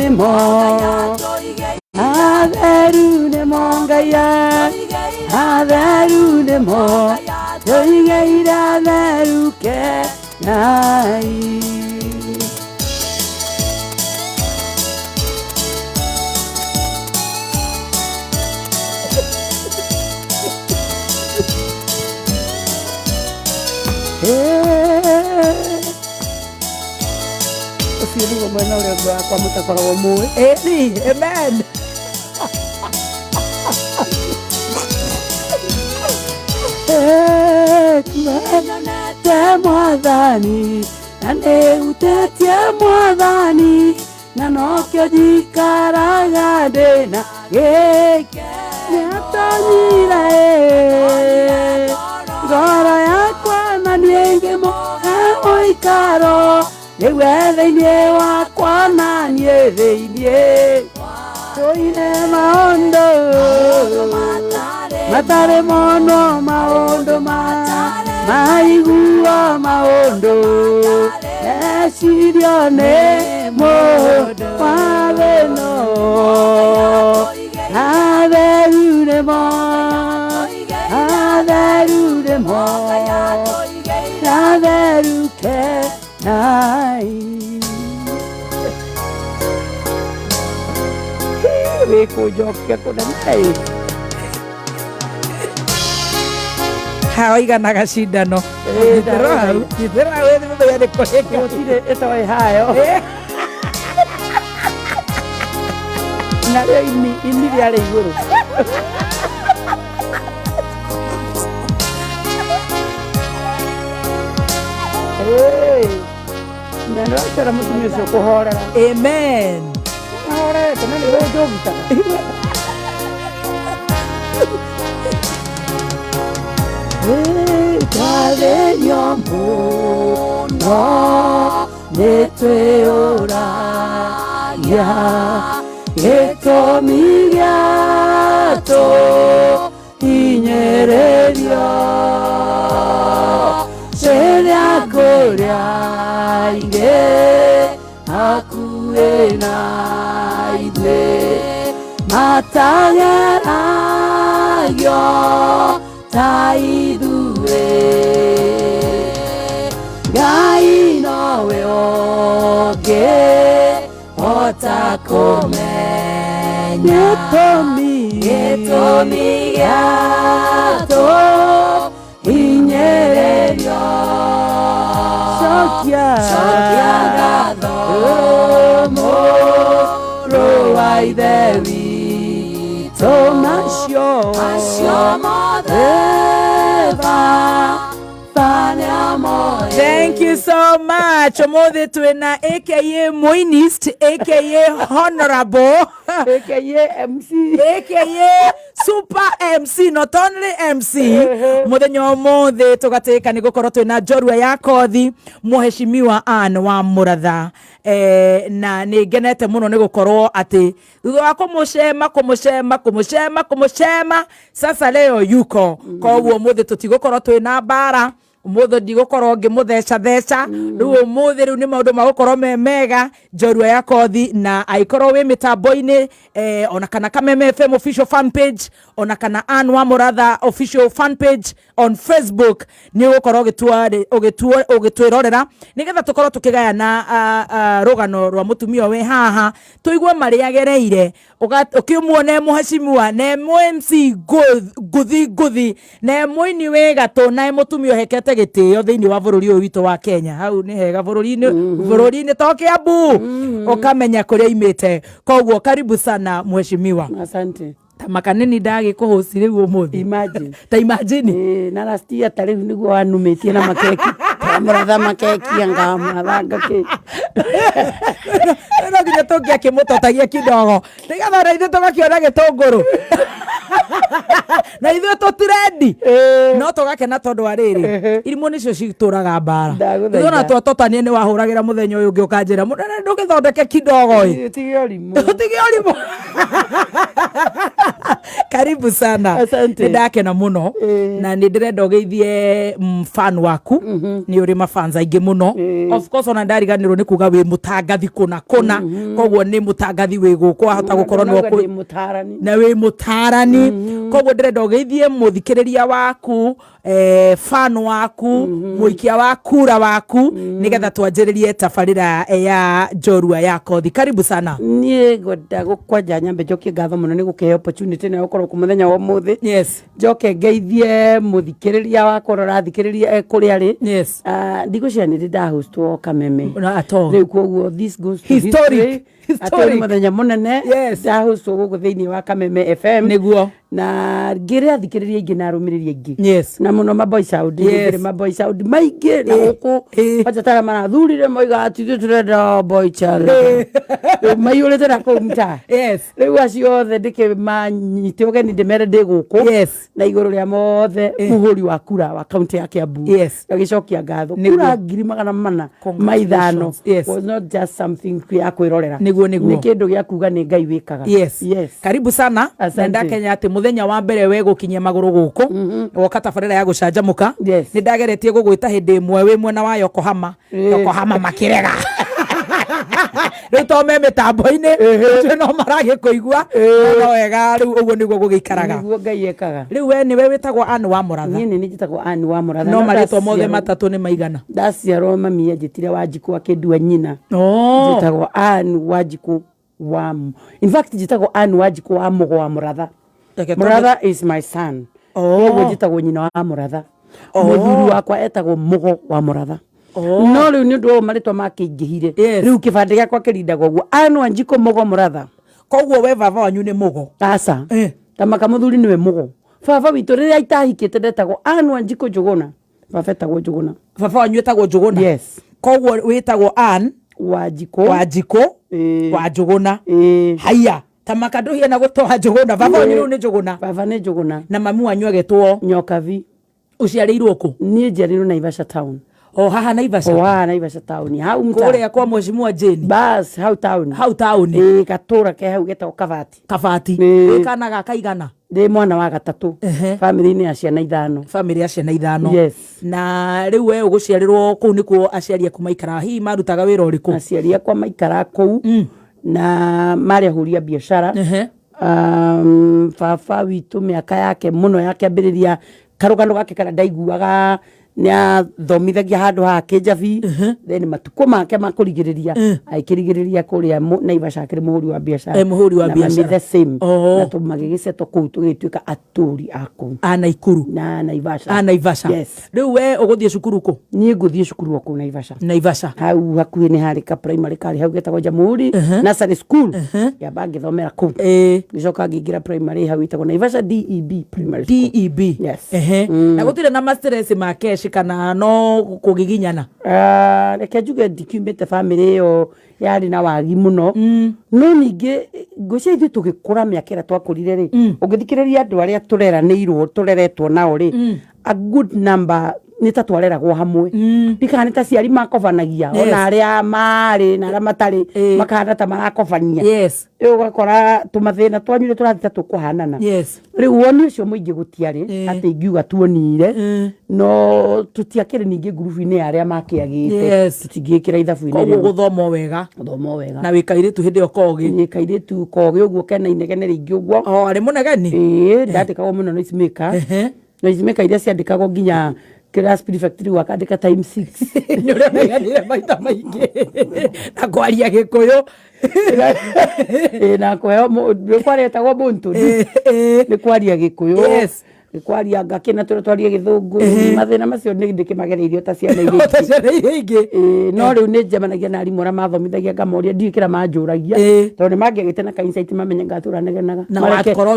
nemo atheru nemo ngaya atheru nemo toigeira atheru ke nai Siri ngomong udah gua kamu tak kalau ngomong nih amen Mwadhani nande utetia mwadhani nanokyo jikaragade na geke nyatanyira ngoro yakwa na nienge moha oikaro Ewe wakwa na nye Toine maondo Matare mono maondo Maigua maondo Esirio nemo Waveno Aderu nemo Aderu nemo Aderu ke Nai Weko joke ko na nai Hawai na kasida no Itera wewe mbaya de kosheke Otire esta vai hayo Nare ini dia le iguru Neno cara mutumio sio kuhora. Amen. Ahora kana ni wewe jomta. Kale nyombo no netwe ora ya eto migato inyererio seria gloria ige akuena ide matagera yo taidue gai nowe oge otakomenya etomi gato inyererio sokia gado moro aidevi tomasio modeva. Thank you so much. Omothe twina aka Moinist, aka Honorable, aka MC, aka Super MC, not only MC. Muthenya omothe tugateka ni gukorwo twina njorua ya kothi muheshimiwa Ann wa Muratha. Na ni ngenete muno ni gukorwo ati thutha wa kumucema sasa leo yuko koguo muthe tutigukorwo twina bara umuthe ndigukorwo ngimutheca riu umuthe riu ni maundu magukorwo mega njorua ya kothi na aikorwo wi mitambo-ini ona kana Kameme FM official fan page ona kana Ann wa Muratha official fan page on Facebook ni gukorwo ugitwirorera nigetha tukorwo tukigayana rugano rwa mutumia we haha tuigwe mari agereire ukimuone muheshimiwa ne MC guthi ne muini we gato na mutumia hekete gitio thiini wa bururi uyu witu wa Kenya hau ni hega bururi-ini to Kiambu ukamenya kuria imite koguo karibu sana muheshimiwa. Asante. Makanini ndagi kuhusi riu umuthi imagine na last year tariu niguo wanumitie na makeki Muratha makeki anga Muratha keki no nginya tungia kimutotagia kidogo nigetha ithe tugakiona gitunguru na ithuĩ tũtirendi no tũgakena tondũ wa rĩrĩ irimũ nĩcio citũraga mbara ithuona twatotania nĩ wahũragĩra mũthenya ũyũ ũngĩ ũkanjĩra mũnene ndũgĩthondeke kidogo Utige ũrimũ. Karibu sana. Nĩ ndakena mũno na nĩ ndĩrenda ũgeithie fan waku nĩ ũrĩ mafans aingĩ mũno. Of course ona ndariganĩrwo nĩ kuga wĩ mũtangathi kũna koguo nĩ mũtangathi wĩ gũkũ wahota gũkorwo na wĩ mũtarani koguo ndĩrenda ũgeithie mũthikĩrĩria waku fan waku mũikia wa kura waku nĩgetha twanjĩrĩrie tabarĩra ya njorua ya kothi. Karibu sana. Niĩ ngwenda gũkwanja nyambe njokie ngatho mũno nĩ gũkũhe opportunity na gũkorwo kũmũthenya wa ũmũthĩ. Yes. Njoke ngeithie mũthikĩrĩria wakwa ũrĩa ũrathikĩrĩria kũrĩa arĩ. Yes. Ndigũcia nĩ ndahostwo Kameme. Rĩu koguo this goes to historic. Atĩ mũthenya mũnene ndahostwo gũkũ thĩinĩ wa Kameme FM nĩguo na ngĩrĩ athikĩrĩria aingĩ na arũmĩrĩria aingĩ. Yes. Na mũno maboy sound maboy sound maingĩ na gũkũ batatara marathurire moiga atĩ ithuĩ tũrenda boy child maiyũrĩte na kũu mtaa. Yes. Rĩu acio othe ndĩkĩmanyite ũgeni ndĩmere ndĩ gũkũ. Yes. Na igũrũ rĩa mothe mũhũri wa kura wa kaunti ya Kiambu. Yes. Agĩcokia ngatho kura 400,500 was not just something ya kwĩrorera. Nĩ kĩndũ gĩa kuga nĩ Ngai wĩkaga. Yes. Karibu sana. Nenda Kenya atĩ mũthenya wa mbere we gũkinyia magũrũ gũkũ woka tabarĩra ya gũcanjamũka nĩ ndageretie gũgwĩta hĩndĩ ĩmwe wĩ mwena wa Yokohama makĩrega rĩu to me mĩtambo-inĩ ũcio no maragĩkũigua no wega rĩu ũguo nĩguo gũgĩikaraga nĩguo Ngai ekaga. Rĩu we nĩwe wĩtagwo Anne wa Mũratha. Niĩ nĩ njĩtagwo Anne wa Mũratha. No marĩtwa mothe matatũ nĩ maigana. Ndaciarwo mami anjĩtire Wanjikũ akĩndua nyina. Njĩtagwo Anne Wanjikũ wa in fact njĩtagwo Anne Wanjikũ wa Mũgo wa Mũratha. Mũratha is my son. Koguo njĩtagwo nyina wa Mũratha. Mũthuri wakwa etagwo Mũgo wa Mũratha. No rĩu nĩ ũndũ wa marĩtwa makĩingĩhire. Rĩu kĩbandĩ gĩakwa kĩrindaga ũguo Anne Wanjikũ Mũgo Mũratha. Koguo we baba wanyu nĩ Mũgo. Aca. Tamaka mũthuri nĩwe Mũgo. Baba witũ rĩrĩa itahikĩte ndetagwo Anne Wanjikũ Njũgũna. Baba etagwo Njũgũna. Baba wanyu etagwo Njũgũna. Yes. Koguo wĩtagwo Anne Wanjikũ wa Njũgũna. Haya. Tamaka ndũhiana gũtwara Njũgũna. Baba wanyu nĩ Njũgũna. Baba nĩ Njũgũna. Na mami wanyu agetwo Nyokabi. Ũciarĩirwo kũ? Niĩ njiarĩirwo Naivasha town. Haha Naivasha. Haha Naivasha town. Hau kũrĩa kwa Mheshimiwa Jane. Bas hau town. Gatũra ke hau getagwo Kabati. Kana gakaigana. Ndĩ mwana wa gatatũ. Family-inĩ ya ciana 5. Family ya ciana 5. Yes. Na rĩu we ũgũciarĩrwo kũu nĩkuo aciari aku maikara. Hihi marutaga wĩra ũrĩkũ? Aciari akwa maikara kũu na marĩ ahũria biacara. Baba witũ mĩaka yake mũno yakĩambĩrĩria karũgano gake kana ndaiguaga nĩ athomithagia handũ ha Kĩnjabi then matukũ make ma kũrigĩrĩria aikĩrigĩrĩria kũrĩa Naivasha akĩrĩ mũhũri wa biacara. Mũhũri wa biacara. The same. Na magĩgĩcetwo kũu tũgĩtuĩka atũri akũu. Naikuru. Naivasha. Yes. Rĩu we ũgũthiĩ cukuru kũ? Niĩ ngũthiĩ cukuru kũu Naivasha. Hau hakuhĩ nĩ harĩ ka primary karĩ hau getagwo Jamhuri Nursery School. Yamba ngĩthomera kũu. Ngĩcoka ngĩingĩra primary hau itagwo Naivasha DEB primary school. DEB. Yes. Na gũtirĩ na mastress ma kesh kana no kũgiginyana. Reke njuge ndikiumĩte family ĩyo yarĩ na wagi mũno. No ningĩ ngwĩciria ithuĩ tũgĩkũra mĩaka ĩrĩa twakũrire rĩ ũngĩthikĩrĩria andũ arĩa tũreretwo nao rĩ a good number nĩ ta twareragwo hamwe. Bika nĩ ta ciari makobanagia ona arĩa marĩ na arĩa matarĩ makahana ta marakobania. Rĩu ũgakora tũmathĩna twanyuire tũrathiĩ ta tũkũhanana. Rĩu woni ũcio mũingĩ gũtiarĩ atĩ ingiuga tuonire no tũtiakĩrĩ ningĩ ngurubu-inĩ ya arĩa makĩagĩte tũtingĩkĩra ithabu-inĩ. Koguo gũthoma wega. Na wĩ kairĩtu hĩndĩ ĩyo kogĩ. Nĩ kairĩtu kogĩ ũguo kena inegene rĩingĩ ũguo. Arĩ mũnegeni. Ndandĩkagwo mũno noisemaker iria ciandĩkagwo nginya class prefect rĩu akandĩka times 6. Nĩ ũrĩa meganire maita maingĩ na kwaria Gĩkũyũ na kũheo kwarĩtagwo Mũntũ nĩ kwaria Gĩkũyũ. kwaria ngakena twarie githungu mathina macio ni ndikimagereirio ta ciana ingĩ no riu ni njemanagia na arimũ arĩa mathomithagia ngamoria ndikĩra manjũragia tondũ nĩmangĩagĩte na kainsight mamenye ngatura negenaga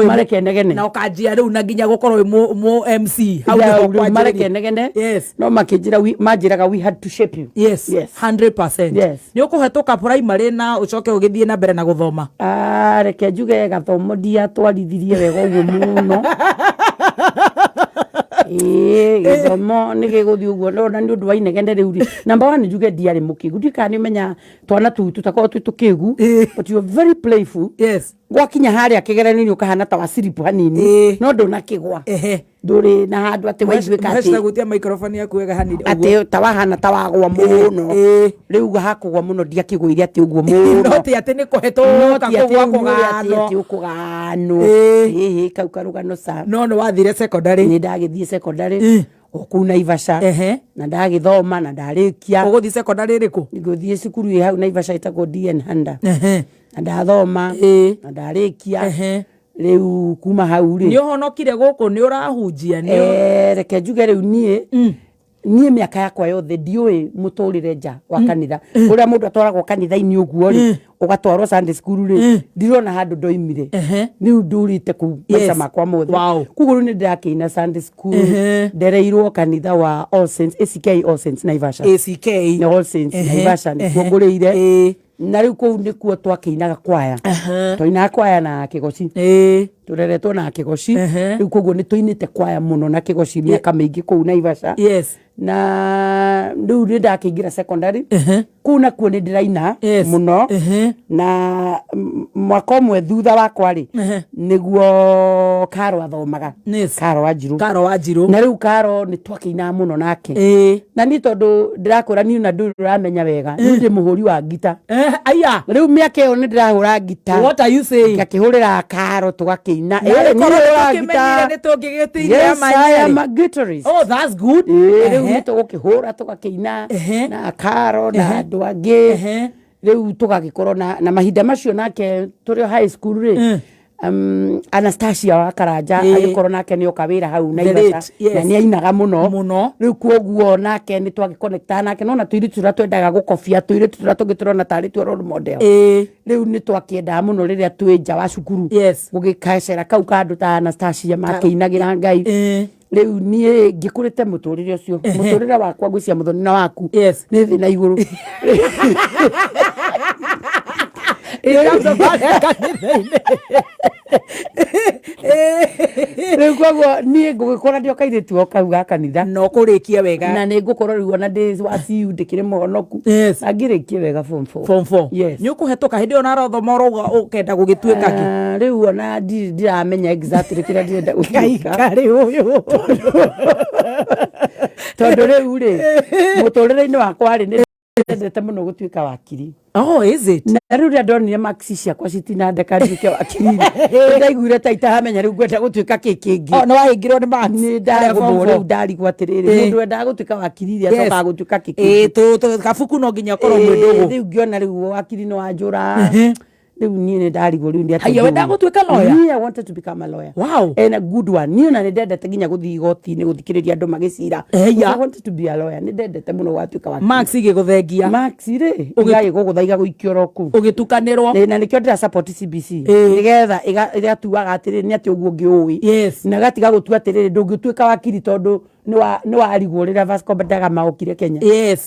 mareke negene na ũkanjia rĩu na nginya gũkorwo mu MC mareke negene no makĩnjĩra manjĩraga we had to shape you 100% nĩ ũkũhetũka primary na ũcoke ũgĩthiĩ na mbere na gũthoma reke njuge gathomo ndiatwarithirie wega ũguo mũno gĩthomo nĩ gĩgũthiĩ ũguo na nĩ ũndũ wa inegene rĩu rĩ number 1 njuge ndiarĩ mũkĩgu ndikana nĩmenya twana tũtakorwo twĩ tũkĩgu but you are very playful gwakinya harĩa kĩgeranio ũkahana ta waciripu hanini no ndũnakĩgwa ndũrĩ na handũ atĩ waiguĩka atĩ gutia microphone yaku wega hanini atĩ ta wahana ta wagwa mũno rĩu hakũgwa mũno ndiakĩgũire atĩ ũguo mũno no ti atĩ nĩ kũhetũka kũgwa kũgano kau karũgano sa no nĩ wathire secondary nĩ ndagĩthiĩ secondary okuu Naivasha na ndagĩthoma na ndarĩkia ũgũthiĩ secondary ĩrĩkũ ngũthiĩ cukuru ĩ hau Naivasha ĩtagwo DN Handa na ndathoma na ndarĩkia rĩu kuma hau rĩ nĩ ũhonokire gũkũ nĩ ũrahunjia reke njuge rĩu niĩ mĩaka yakwa yothe ndiũĩ mũtũrĩre nja wa kanitha ũrĩa mũndũ atwaragwo kanitha-inĩ ũguo rĩ ũgatwarwo Sunday school rĩ ndirona handũ ndoimire rĩu ndũrĩte kũu maica makwa mothe koguo rĩu nĩ ndĩrakĩina Sunday school ndereirwo kanitha wa All Saints ACK All Saints Naivasha ACK na All Saints Naivasha nĩkuo ngũrĩire na rĩu kũu nĩkuo twakĩinaga kwaya twainaga kwaya na Kĩgoci tũreretwo na Kĩgoci rĩu koguo nĩ tũinĩte kwaya mũno na Kĩgoci mĩaka mĩingĩ kũu Naivasha na rĩu nĩ ndakĩingĩra secondary kũu nakuo nĩ ndĩraina mũno na mwaka ũmwe thutha wakwa rĩ nĩguo Karo athomaga Karo Wanjirũ na rĩu Karo nĩ twakĩinaga mũno nake na niĩ tondũ ndĩrakũra niĩ na ndũrĩ ũramenya wega niĩ ndĩ mũhũri wa ngita aya rĩu mĩaka ĩyo nĩ ndĩrahũra ngita what are you saying ngakĩhũrĩra Karo tũgakĩina yes I am a guitarist oh that's good rĩu nĩ tũgũkĩhũra tũgakĩina na Karo na andũ angĩ rĩu tũgagĩkorwo na mahinda macio nake tũrĩ high school rĩ Anastasia wa Karanja agĩkorwo nake nĩ oka wĩra hau Naivasha na nĩ ainaga mũno rĩu kuoguo nake nĩ twagĩconnecta nake no na tũirĩtu tũrĩa twendaga gũkobia tũirĩtu tũrĩa tũngĩtũrona tarĩ tuo role model rĩu nĩ twakĩendaga mũno rĩrĩa twĩ nja wa cukuru gũgĩkacera kau kandũ ta Anastasia makĩinagĩra Ngai rĩu niĩ ngĩkũrĩte mũtũrĩre ũcio mũtũrĩre wakwa ngwĩcia mũthoni na waku nĩ thĩ na igũrũ rĩu koguo niĩ ngũgĩkora ndĩ o kairĩtu o kau ga kanitha no kũrĩkia wega na nĩ ngũkorwo rĩu ona ndĩ wa CU ndĩkĩrĩ mũhonoku na ngĩrĩkie wega form 4 nĩ ũkũhetũka hĩndĩ ĩyo narathoma ũrauga ũkenda gũgĩtuĩka kĩ rĩu ona ndiramenya exactly kĩrĩa ndĩrenda gũtuĩka tondũ rĩu rĩ mũtũrĩre-inĩ wakwa rĩ nĩ ndendete mũno gũtuĩka wakiri oh is it na rĩu rĩrĩa ndonire maksi ciakwa citinandeka nduĩke wakiri ndaiguire ta itahamenya rĩu ngwenda gũtuĩka kĩ kĩngĩ no wahingĩrwo nĩ max nĩ ndarĩgũthwo rĩu ndarigwo atĩrĩrĩ mũndũ wendaga gũtuĩka wakiri rĩ acokaga gũtuĩka kĩ kĩngĩ kabuku no nginya ũkorwo mwĩ ndũgũ rĩu ngĩona rĩu wakiri nĩ wanjũra rĩu niĩ nĩ ndarigwo rĩu ndĩ atĩ wendaga gũtuĩka lawyer I wanted to become a lawyer wow and a good one niĩ na nĩ ndendete nginya gũthiĩ igoti-inĩ gũthikĩrĩria andũ magĩcira I wanted to be a lawyer nĩ ndendete mũno gwatuĩka wakiri max igĩgũthengia max rĩ igagĩgũgũthaitha gũikio roku ũgĩtukanĩrwo na nĩkĩo ndĩra support CBC nĩgetha ĩgatuaga atĩrĩrĩ nĩ atĩ ũguo ũngĩũĩ na gatiga gũtua atĩrĩrĩ ndũngĩtuĩka wakiri tondũ nĩ warigwo rĩrĩa Vasco da Gama okire Kenya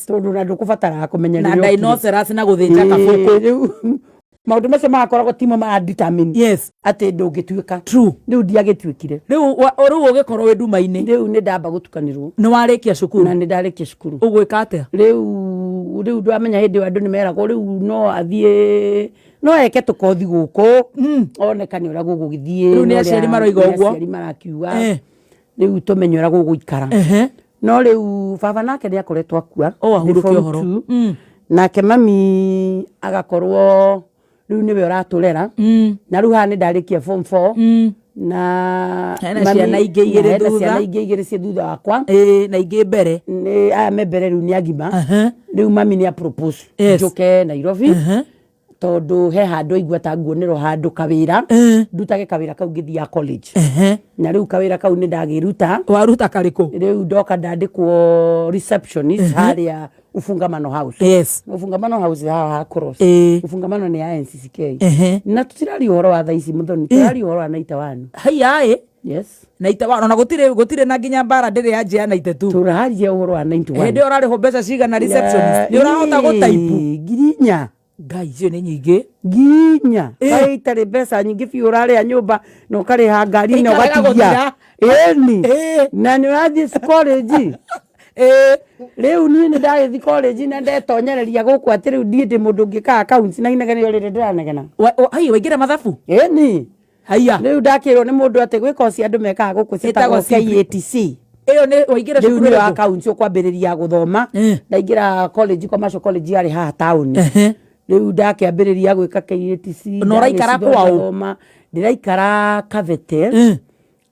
tondũ na ndũkũbataraga kũmenya na dinosaurs na gũthĩnja kabũkũ maũndũ macio magakoragwo timo ma determine atĩ ndũngĩtuĩka rĩu ndiagĩtuĩkire rĩu ũgĩkorwo wĩ nduma-inĩ rĩu nĩ ndamba gũtukanĩrwo nĩ warĩkia cukuru na nĩ ndarĩkia cukuru ũgwĩka atĩa rĩu ndwamenya hĩndĩ ĩyo andũ nĩ meragwo rĩu no athiĩ no eke tũkothi gũkũ onekane ũrĩa gũgũgĩthiĩ rĩu nĩ aciari maroiga ũguo aciari marakiuga rĩu tũmenye ũrĩa gũgũikara no rĩu baba nake nĩ akoretwo akua ahurũke ũhoro nake mami agakorwo rĩu nĩwe ũratũrera na rĩu haha nĩ ndarĩkia form 4 na ciana ingĩ igĩrĩ ciĩ thutha wakwa na ingĩ mbere aya me mbere rĩu nĩ agima rĩu mami nĩ a propose njoke Nairobi tondu he handu igua ta nguonero handu kawira ndutage kawira kau ngithia college na riu kawira kau ni ndagiruta waruta kariko riu ndoka ndandikwo receptionist haria ufungamano house yes ufungamano house ha cross ufungamano ni ya NCCK na tutirari uhoro wa thaici muthoni turari uhoro wa naita wanu hai yes naita wanu na gutire na nginya bara ndire ya njia naita tu turaharia uhoro wa 91 hende urari ho mbeca cigana receptionist ni urahota gutaipu ngirinya ngai icio ni nyingi nginya kaitari mbeca nyingi biũ ũrarĩa nyũmba na ũkarĩha ngari na ũgatigia eni na nĩ ũrathiĩ college rĩu niĩ nĩ ndagĩthiĩ college na ndetonyereria gũkũ atĩ rĩu ndiĩ ndĩ mũndũ ũngĩka accounts na inegene rĩrĩ ndĩranegena hai waingĩra mathabu eni haiya rĩu ndakĩrwo nĩ mũndũ atĩ gwĩka ũcio andũ mekaga gũkũ ciĩtagwo KATC iyo ni waingĩra cukuru ya accounts ũkwambĩrĩria gũthoma ndaingĩra college commercial college yarĩ haha taũni rĩu ndakĩambĩrĩria gwĩka KATC no raikara kwao ndĩraikara Kavete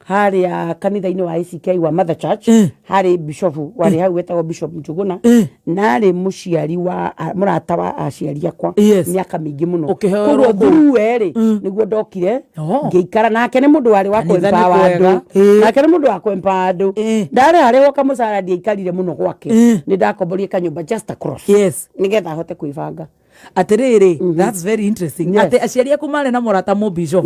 haria kanitha-inĩ wa ACK wa Mother Church hari bishop wari hau wetagwo Bishop Njuguna nari mũciari wa mũrata wa aciari akwa mĩaka mĩingĩ mũno koguo through nĩguo ndokire ngĩikara nake nĩ mũndũ warĩ wa kwempower andũ nake nĩ mũndũ wa kwempower andũ ndarĩ harĩ woka mũcara ndiaikarire mũno gwake nĩ ndakomborie kanyũmba just across nĩgetha hote kwĩbanga atiriri that's very interesting ati aciari aku mari na mũrata mu bishop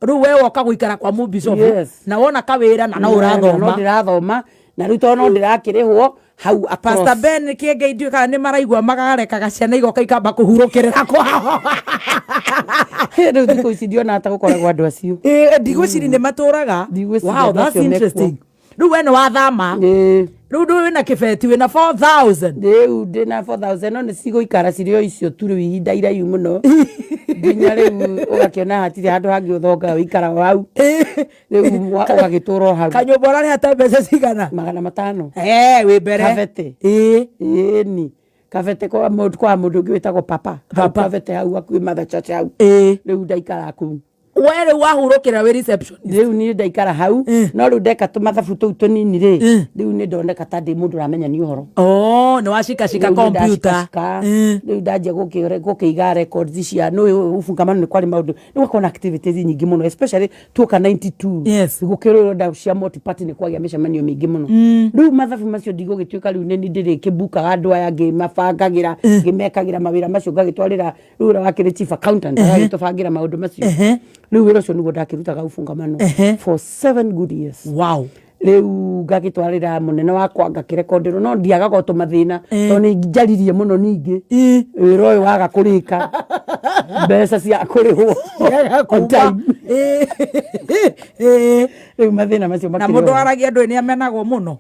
riu we woka guikara kwa mu bishop na wona kawira na no urathoma no ndirathoma na riu tono ndirakirihwo hau Pastor Ben kĩngeidio kana ni maraigua magarekaga ciana igoka ikamba kuhurukirira kwao riu thikũ ici ndiona ta gukoragwo andũ acio ndigwiciri ni matũraga wow that's interesting riu we nĩ wathama riu wĩna kĩbeti wĩna 4,000 riu ndĩna 4,000 no nĩ cigũikara cirĩ o icio tu rĩu ihinda iraihu mũno nginya rĩu ũgakĩona hatirĩ handũ hangĩ ũthonga ũikara hau rĩu ũgagĩtũra hau kanyũmba ũrarĩha ta mbeca cigana 500 wĩ mbere Kavete ĩni Kavete kwa mũndũ ũngĩ wĩtagwo papa Kavete hau hakuhĩ Mother Church hau rĩu ndaikara kũu were wahurukira we reception riu ni ndaikara hau no riu ndeka tumathabu tuu tunini ri riu ni ndoneka ta ndi mundu ramenya ni uhoro ni washika computer riu ndaje gukiiga records cia no ufungamano ni kwari maundu ni wakona activities nyingi muno especially tuoka 92 gukirwo nda cia multi party ni kwagia micemanio mingi muno riu mathabu macio ndigugituika riu ni ndiri kibuka andu aya ngimabangagira ngimekagira mawira macio ngagitwarira riu wakire chief accountant agitubangira maundu macio riu wĩra ũcio nĩguo ndakĩrutaga ufungamano for 7 good years wow riu ngagĩtwarĩra mũnene wakwa ngakĩrekonderwo no ndiagaga tũmathĩna tondũ nĩ njaririe mũno ningĩ wĩra ũyũ waga kũrĩka mbeca cia kũrĩhwo on time riu mathĩna macio na mũndũ aragia andũ nĩ amenagwo mũno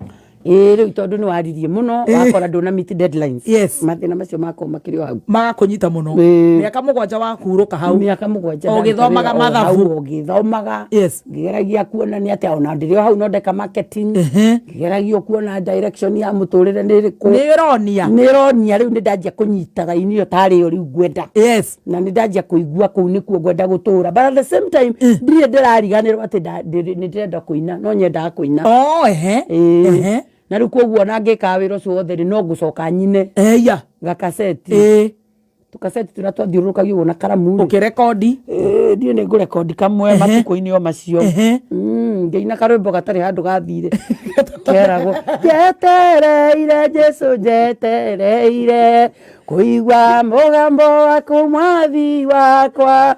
riu tondu ni waririe muno wakora ndona meet deadlines mathina macio mako makirio hau magakunyita muno miaka 7 wa kuruka hau miaka 7 ogithomaga mathabu ogithomaga ngeragia kuona ni ati ona ndirio hau no ndeka marketing ngeragia kuona direction ya muturire ni riku ni ronia riu ni ndanjia kunyitaga inio tari yo riu gwenda na ni ndanjia kuigua kuu ni kuo gwenda gutura but at the same time ndire ndirariganirwo ati ni ndenda kuina no nyenda kuina na riu koguo na ngika wira ucio wothe no ngucoka nyine gakaseti tukaseti turatwathiurukagio na karamu ukirekodi ndie ni ngurekodi kamwe matuko-ini o macio ngeina karwimbo gatari handu gathire keragwo jetereire Jesu jetereire kuigua mugambo waku mwathi wakwa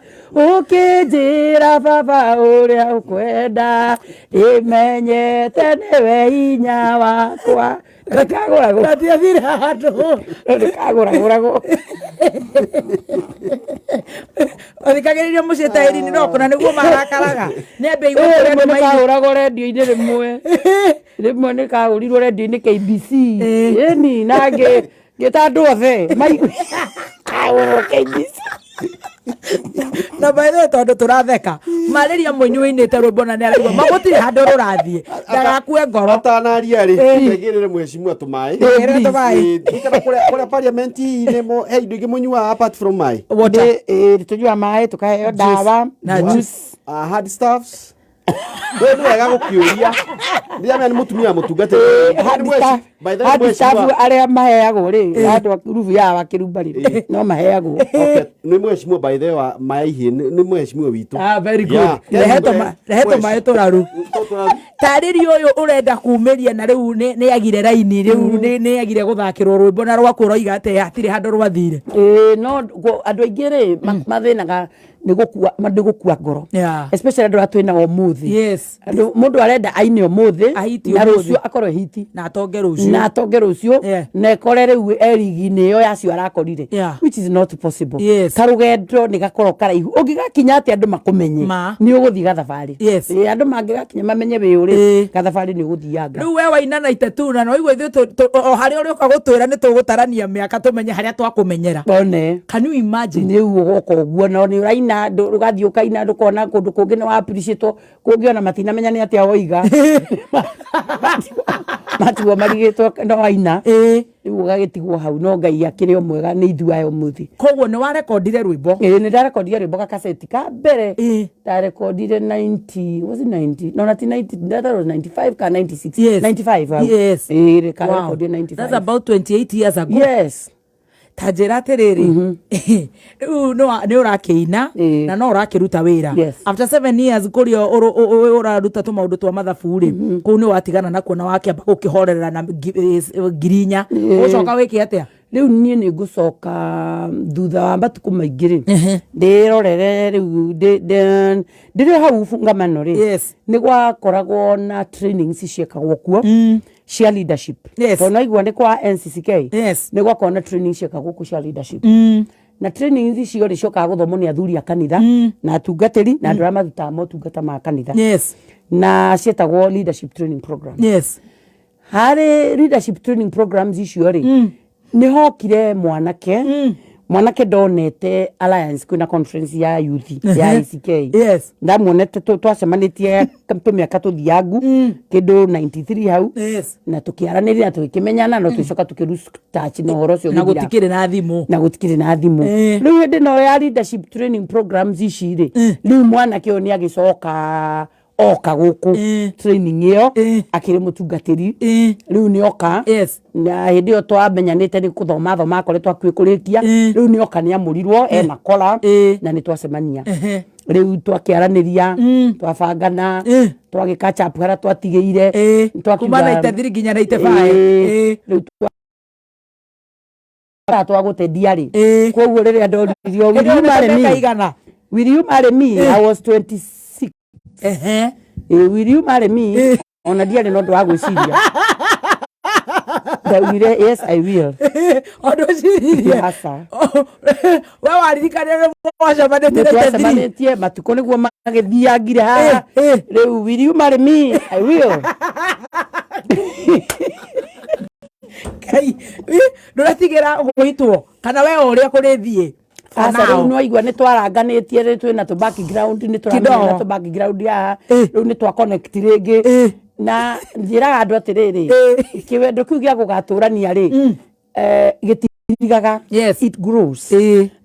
ukinjira baba uria ukwenda imenyete niwe hinya wakwa ndakagũragwo ndatiathire handũ ndakagũragũragwo othikagĩrĩria mũciĩ taĩri-inĩ no kũna nĩguo marakaraga nĩambe igũragwo redio-inĩ rĩmwe nĩ kahũrirwo redio-inĩ KBC ĩni na ngĩta andũ othe KBC na baithe tondu turatheka mariria munyuinite rwimbo na nĩaraigua magũtirĩ handũ rũrathiĩ ndagakue ngoro atanaria rĩ ngĩrĩre mwecimu atumai kana kũrĩa parliament inemo he indo ingĩ mũnyuaga apart from mai tunyua mai tukaheo dawa na juice hard stuffs wewe nĩ wega gũkĩũria rĩrĩa nĩ mũtumia mũtungatĩri hadi staff aria maheagwo ri andu akurubu ya wakirumbarire no maheagwo. Okay, ni mheshimiwa by the way maihi ni mheshimiwa witu. Very good. Leheto maeto raru. Tariri uyu urenda kumeria na riu ni agire raini riu ni agire guthakirwo rwimbo na rwaku roiga ate atire handu rwathire. No andu aingi ri mathinaga ni gukua ngoro, especially andu atwina omuthi. Yes, mundu arenda aine omuthi na rucio akorwe hiti na atonge rucio na ekore riu erigini yo yacio arakorire, which is not possible. Karugendo ni gakorwo karaihu ungigakinya ati andu makumenye ni uguthi gathabari. Andu mangigakinya mamenye wi uri gathabari ni uguthianga. Riu we waina na Itetu na no igwe o hari uri uka gutwira ni tugutarania miaka tumenye haria twakumenyera. Can you imagine? Ni ugoko uguo no ni raina rugathi ukaina ndukona kundu kungi ni wa appreciate kungi ona matina menya ni atia woiga matuo marigitwo no waina ugagitigwo hau no Ngai akiri o mwega ni ithuayo muthi. Koguo ni wa recordire rwimbo? Ni da recordire rwimbo ka cassette ka mbere da recordire 90 was it 90 no not 90 that was 95 ka 96 95 yes ka recordire 95. That's about 28 years ago. Yes. Tajira tereri no urakeina na no urakiruta wira after 7 years kurio uraruta tu maundu twa mathabu ri ku ni watigana na kuona wakiamba gukihorera na ngirinya ucoka wiki atia riu nie ni ngucoka thutha wa matuku maingiri ndirorere riu ndiri hau fungamano ri ni gwakoragwo na trainings ciekagwo kuo cia leadership. Tono igwa ni kwa NCCK ni gwakorwo na trainings ciekagwo ku cia leadership na trainings icio ri ciokaga guthomo ni athuri a kanitha na atungatiri na andu aria marutaga motungata ma kanitha na cietagwo leadership training program. Hari leadership training programs icio ri ni hokire mwanake donete Alliance kwina conference ya youth ya ICK ndamuonete twacemanitie miaka tuthiangu kindu 93 hau na tukiaranirira tukimenyana no tucoka tukirusu touch no horo cio na gutikire na thimu riu hindi no ya leadership training programs ici ri riu mwanake oni agicoka oka guku training iyo akiri mutungatiri riu ni oka na hindi yo twamenyanite ni kuthoma thoma akoretwo akurikia riu ni oka ni amurirwo ena kola na ni twacemania riu twakiaraniria twabangana twagika chap hara twatigeire twakuma 93 nginya 95 riu twagutedia ri koguo riria ndoririo will you marry me I was 26. Will you marry me? Ona diari no ndo agwiciria. Ndawire yes I will. Ondo ciria. Hasa. We waririkania mwacamanĩtie matuko niguo magithiangire haha. Riu will you marry me? I will. Kai, nduratigera gwitwo kana we uria kurithie. Asa riu no igwa ni twaranganitie ri twina to background ni twaranganitie na to background ya riu ni twa connect ringi na njiraga andu atiriri kiwendo kiu gia gugaturania ri gitirigaga it grows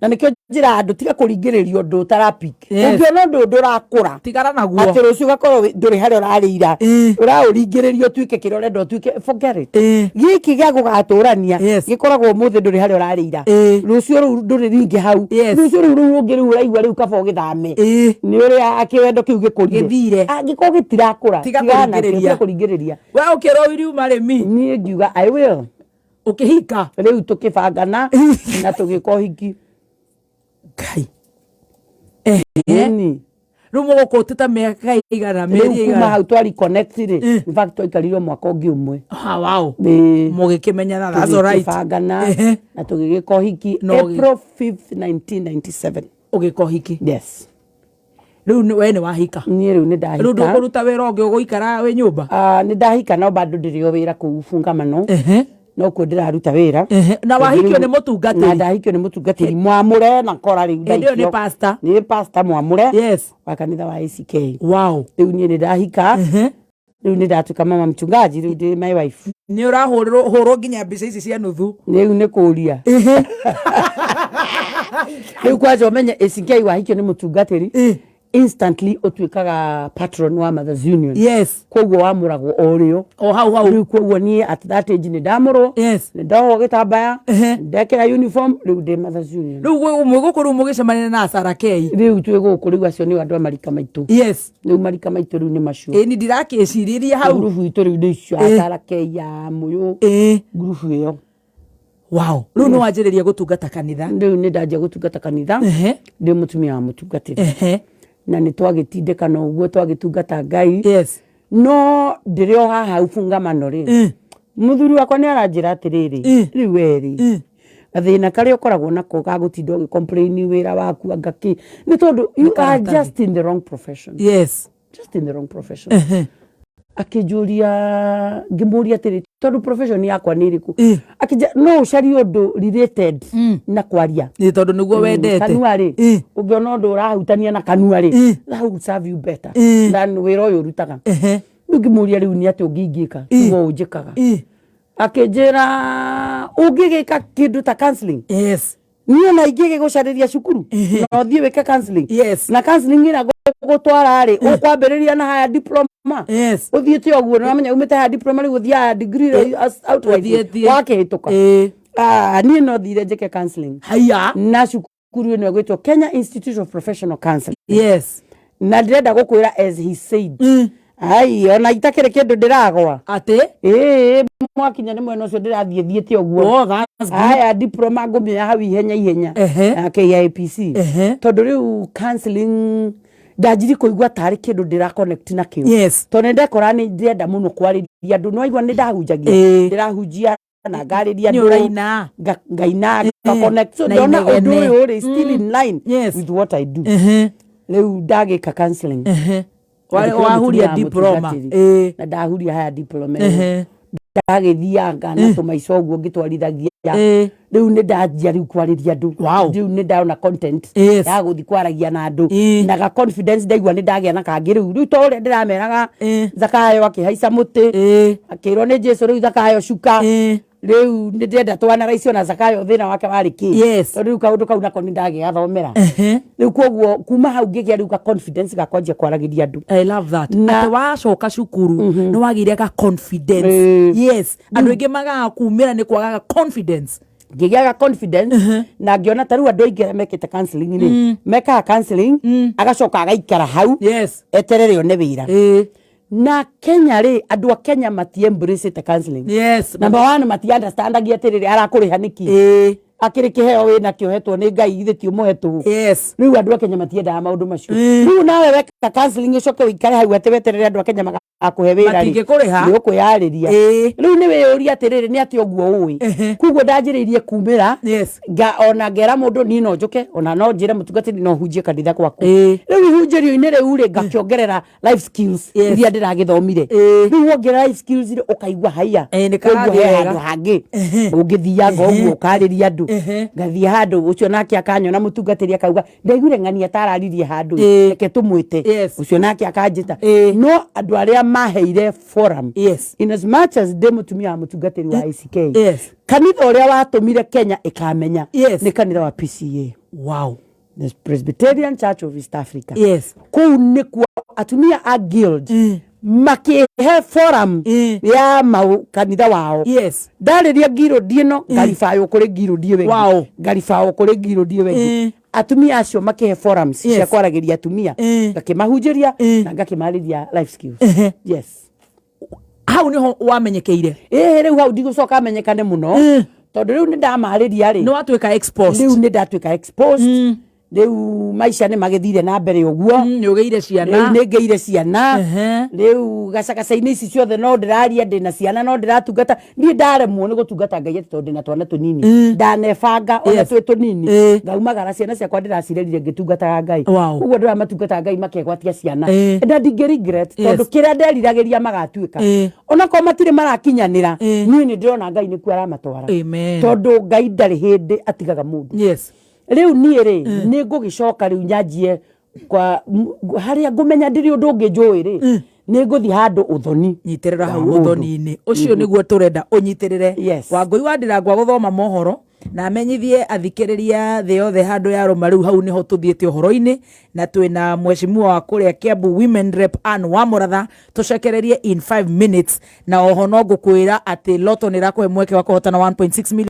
na nikio njira andu tiga kuringiririo ndu tarapik ungiona ndu ndurakura tigara naguo ati rucio gakorwo nduri hari urarira urauringiririo tuike kirorendo tuike forget it giki gia gugaturania gikoragwo muthi nduri hari urarira rucio nduri ringi hau rucio ru rungi ru uraigwa riu kaba ugithame ni uri akiwendo kiu gikurire githire angiko gitirakura tigana kuringiriria we ukiro will you marry me ni ngiuga I will ukihika riu tukibangana na tugikohiki Kai rumo gukutita miaka igana meri igana kuma hau twari connect ri in fact twaikarire mwaka ungi umwe wow mugikimenyana that's all right bangana na tugikohiki April 5th 1997 ugikohiki yes riu we ni wahika ni riu ni ndahika riu ndukuruta wira ungi uguikara we nyumba ni ndahika no bado ndirio wira ku fungamano no ko ndiraruta wira na wahikio ni mutungatiri na ndahikio ni mutungatiri mwamure na kora riu ndio ni pastor mwamure wa kanitha wa ICK wow riu ni ndahika riu ni ndatuka mama mchungaji riu ndi my wife ni urahurwo nginya mbica ici cia nuthu riu ni kuria riu kwaje umenye ICK wahikio ni mutungatiri instantly utuikaga patron wa Mothers Union. Yes. Koguo wamuragwo orio. O hau. Riu koguo ni at that age ni ndamurwo. Yes. Ndaho gitambaya. Ndekera uniform riu ndi Mothers Union. Riu mwigukoru mugicemania na Sarakei. Riu twiguko riu acio ni andu amarika maitu. Yes. Riu marika maitu riu ni macio. Ni ndirakiciria hau. Grupu itu riu ndicio Sarakei ya muyo. Grupu iyo. Wow. Riu no wanjiriria gutungata kanitha. Riu ni ndajia gutungata kanitha. Ndi mutumia wa mutungatiri. Na ni twagitindikana uguo twagitungata Ngai. Yes. No ndirio haha ufungamano ri. Muthuri wakwa ni aranjira atiriri. Riu weri. Athina kari ukoragwo nako ga gutinda ugicomplain wira waku angaki. Ni tondu you are just in the wrong profession. Yes. Just in the wrong profession. Akijuria ngimuria tiri tondu profession yakwa ni iriku. Akija no ucari undu related na kwaria. Ni tondu niguo wendete. Kanua ri. Ungiona undu urahutania na kanua ri. That will serve you better than wira uyu rutaga. Ngimuria riu ni ati ungingika. Tugo unjikaga. Akijira ungigika kindu ta counseling. Yes. Niyo na ingige gucariria cukuru. No thie weke counseling. Yes. Na counseling ina gutwara ri ukwambiriria na higher diploma. Yes. Uthiete oguo na menya umete higher diploma ri guthia degree outright wakihituka. Ni no thire njike counseling. Haya. Na cukuru ino gwitwo Kenya Institute of Professional Counseling. Yes. Na ndirenda gukwira as he said. Ai ona itakire kindu ndiragwa ati mwakinya ni mwena ucio ndirathiethiete oguo aya diploma ngumia hau ihenya na KIPC tondu riu counseling ndajiri kuigua tari kindu ndira connect na kio. Yes. Tondu ndekora ni ndirenda muno kwariria andu no igua ni ndahunjagia ndirahunjia na ngariria andu ngaina connect so ndona undu uyu ri still in line with what I do. Riu ndagika counseling wahuria diploma na ndahuria haya diploma ndagithianga na tumaico uguo ngitwarithagia riu ni ndanjia riu kwariria andu riu ni ndaona content ya guthi kwaragia na andu na ga confidence ndaigua ni ndagia na kangi riu to uri ndirameraga Zakayo akihaica muti akirwo ni Jesu riu Zakayo cuka riu ni ndenda twana raicio na Zakayo thina wake wari ki riu kaundu kau nako ni ndagia thomera riu koguo kuma hau ngigia riu ka confidence gakonjia kwaragiria andu. I love that. Ate wacoka cukuru no wagire ka confidence. Yes. Andu ingi magaga kumira ni kwaga confidence. Ngigiaga confidence na ngiona taru andu aingi mekite counseling ni meka counseling agacoka agaikara hau etererio ni wira. Na Kenya ri andu a Kenya mati embrace the counseling. Yes. Number 1 mati understandagia atiriri arakuriha niki akiri kiheo wina kiohetwo ni Ngai ithiti umuhetu. Yes. Riu andu a Kenya matiendaga maundu macio. Riu nawe weka counseling icoke wikare hau ateweterere andu a Kenya akuhe wira matingikuriha ni ukuyariria. Riu ni wiyuria atiriri ni ati oguo ui kuguo ndanjiririe kumira ona ngera mundu ni no njuke ona no njire mutungatiri no hunjie kanitha kwaku. Riu ihunjirio ini riu ri ngakiongerera life skills iria ndiragithomire. Riu wongerera life skills ri ukaigua haya ni karathia handu hangi ungithianga oguo ukariria andu ngathia handu ucio nake akanyona mutungatiri akauga ndaiguire ng'ania tararirie handu reke tumwite ucio nake akanjita no andu aria maheire forum in as much as mutumia mutungatiri wa ICK kanitha uria watumire Kenya ikamenya ni kanitha wa PCA. Wow. The Presbyterian Church of East Africa. Kuu ni kwa atumia a guild makihe forum ya kanitha wao. Ndariria ngiro dieno ngarifayo kuri ngiro die wengi ngarifayo kuri ngiro die wengi atumia acio makihe forums cia kwaragiria atumia ngakimahunjiria na ngakimariria life skills. Hau niho wamenyekeire riu hau ndigucoka amenyekane muno tondu riu ni ndamariria ri no atwika exposed riu ni ndatwika exposed riu maisha ni magithire na mbere uguo ni ugeire ciana riu ni ngeire ciana riu gacagacaini ici ciothe no ndiraria ndina ciana no ndiratungata ni ndaremwo ni gutungata Ngai tondu ndina twana tunini ndanebanga ona twi tunini ngaumagara ciana ciakwa ndiracirerire ngitungata Ngai uguo ndiramatungata Ngai makegwatia ciana na ndingi regret tondu kiria nderiragiria magatwika ona ko matire marakinyanira ni ndirona Ngai ni ku aramatwara tondu Ngai ndari hindi atigaga mundu. Riu ni ri ni ngugicoka riu nyanjie kwa haria ngumenya ndiri undu ungi njui ri nĩ ngũthiĩ handũ ũthoni nyitirira hau uthoni-ini ucio niguo turenda unyitirire Yes. Wangui wa Ndirangwa guthoma mohoro na amenyithie athikiriria thĩ yothe handu ya roma riu hau niho tuthiĩte ũhoro-inĩ na twĩna mheshimiwa wa kuria Kiambu Women Rep Ann Wamuratha tucekererie in 5 minutes na oho no ngũkwĩra atĩ Lotto nĩ ĩrakũhe mweke wa kũhotana 1.6 million